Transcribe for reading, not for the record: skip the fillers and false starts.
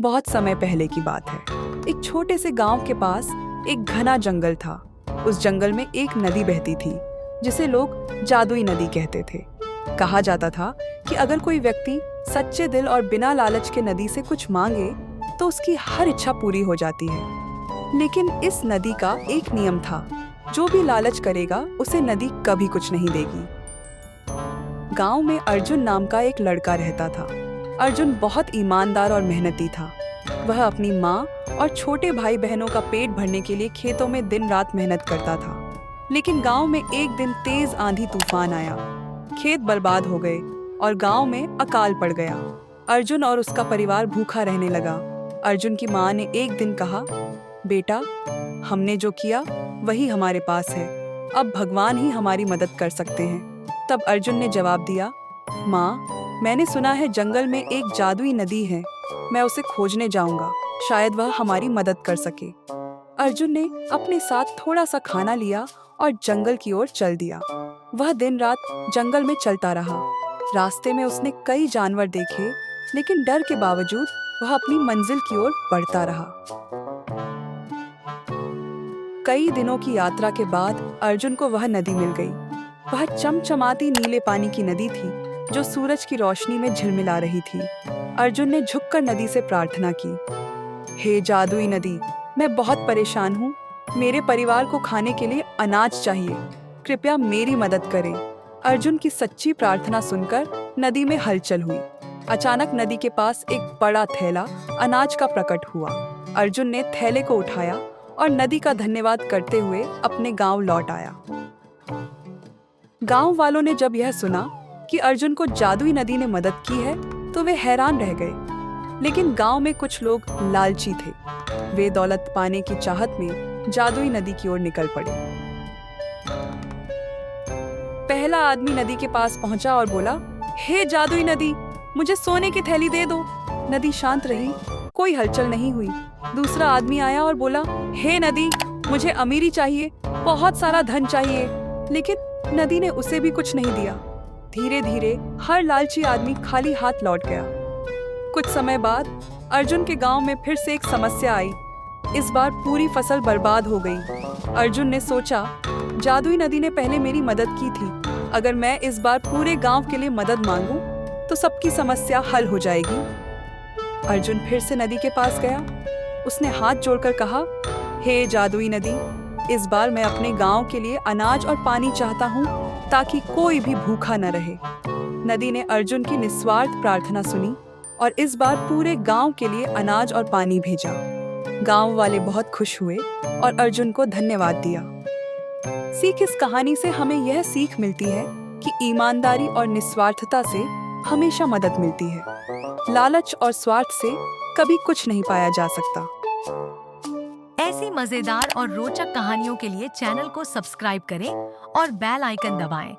बहुत समय पहले की बात है। एक छोटे से गांव के पास एक घना जंगल था। उस जंगल में एक नदी बहती थी जिसे लोग जादुई नदी कहते थे। कहा जाता था कि अगर कोई व्यक्ति सच्चे दिल और बिना लालच के नदी से कुछ मांगे तो उसकी हर इच्छा पूरी हो जाती है। लेकिन इस नदी का एक नियम था, जो भी लालच करेगा उसे नदी कभी कुछ नहीं देगी। गांव में अर्जुन नाम का एक लड़का रहता था। अर्जुन बहुत ईमानदार और मेहनती था। वह अपनी माँ और छोटे भाई बहनों का पेट भरने के लिए खेतों में दिन रात मेहनत करता था। लेकिन गांव में एक दिन तेज आंधी तूफान आया। खेत बर्बाद हो गए और गांव में अकाल पड़ गया। अर्जुन और उसका परिवार भूखा रहने लगा। अर्जुन की माँ ने एक दिन कहा, बेटा, हमने जो किया वही हमारे पास है। अब भगवान ही हमारी मदद कर सकते हैं। तब अर्जुन ने जवाब दिया, माँ, मैंने सुना है जंगल में एक जादुई नदी है। मैं उसे खोजने जाऊंगा, शायद वह हमारी मदद कर सके। अर्जुन ने अपने साथ थोड़ा सा खाना लिया और जंगल की ओर चल दिया। वह दिन रात जंगल में चलता रहा। रास्ते में उसने कई जानवर देखे, लेकिन डर के बावजूद वह अपनी मंजिल की ओर बढ़ता रहा। कई दिनों की यात्रा के बाद अर्जुन को वह नदी मिल गई। वह चमचमाती नीले पानी की नदी थी जो सूरज की रोशनी में झिलमिला रही थी। अर्जुन ने झुककर नदी से प्रार्थना की, हे जादुई नदी, मैं बहुत परेशान हूँ। मेरे परिवार को खाने के लिए अनाज चाहिए। कृपया मेरी मदद करें। अर्जुन की सच्ची प्रार्थना सुनकर नदी में हलचल हुई। अचानक नदी के पास एक बड़ा थैला अनाज का प्रकट हुआ। अर्जुन ने थैले को उठाया और नदी का धन्यवाद करते हुए अपने गांव लौट आया। गांव वालों ने जब यह सुना कि अर्जुन को जादुई नदी ने मदद की है तो वे हैरान रह गए। लेकिन गांव में कुछ लोग लालची थे। वे दौलत पाने की चाहत में जादुई नदी की ओर निकल पड़े। पहला आदमी नदी के पास पहुंचा और बोला, हे जादुई नदी, मुझे सोने की थैली दे दो। नदी शांत रही, कोई हलचल नहीं हुई। दूसरा आदमी आया और बोला, हे नदी, मुझे अमीरी चाहिए, बहुत सारा धन चाहिए। लेकिन नदी ने उसे भी कुछ नहीं दिया। धीरे धीरे हर लालची आदमी खाली हाथ लौट गया। कुछ समय बाद अर्जुन के गांव में फिर से एक समस्या आई। इस बार पूरी फसल बर्बाद हो गई। अर्जुन ने सोचा, जादुई नदी ने पहले मेरी मदद की थी। अगर मैं इस बार पूरे गांव के लिए मदद मांगूं, तो सबकी समस्या हल हो जाएगी। अर्जुन फिर से नदी के पास गया। उसने हाथ जोड़कर कहा, हे जादुई नदी, इस बार मैं अपने गांव के लिए अनाज और पानी चाहता हूँ, ताकि कोई भी भूखा न रहे। नदी ने अर्जुन की निस्वार्थ प्रार्थना सुनी और इस बार पूरे गांव के लिए अनाज और पानी भेजा। गांव वाले बहुत खुश हुए और अर्जुन को धन्यवाद दिया। सीख इस कहानी से हमें यह सीख मिलती है कि ईमानदारी और निस्वार्थता से हमेशा मदद मिलती है। लालच और स्वार्थ से कभी कुछ नहीं पाया जा सकता। ऐसी मजेदार और रोचक कहानियों के लिए चैनल को सब्सक्राइब करें और बेल आइकन दबाएं।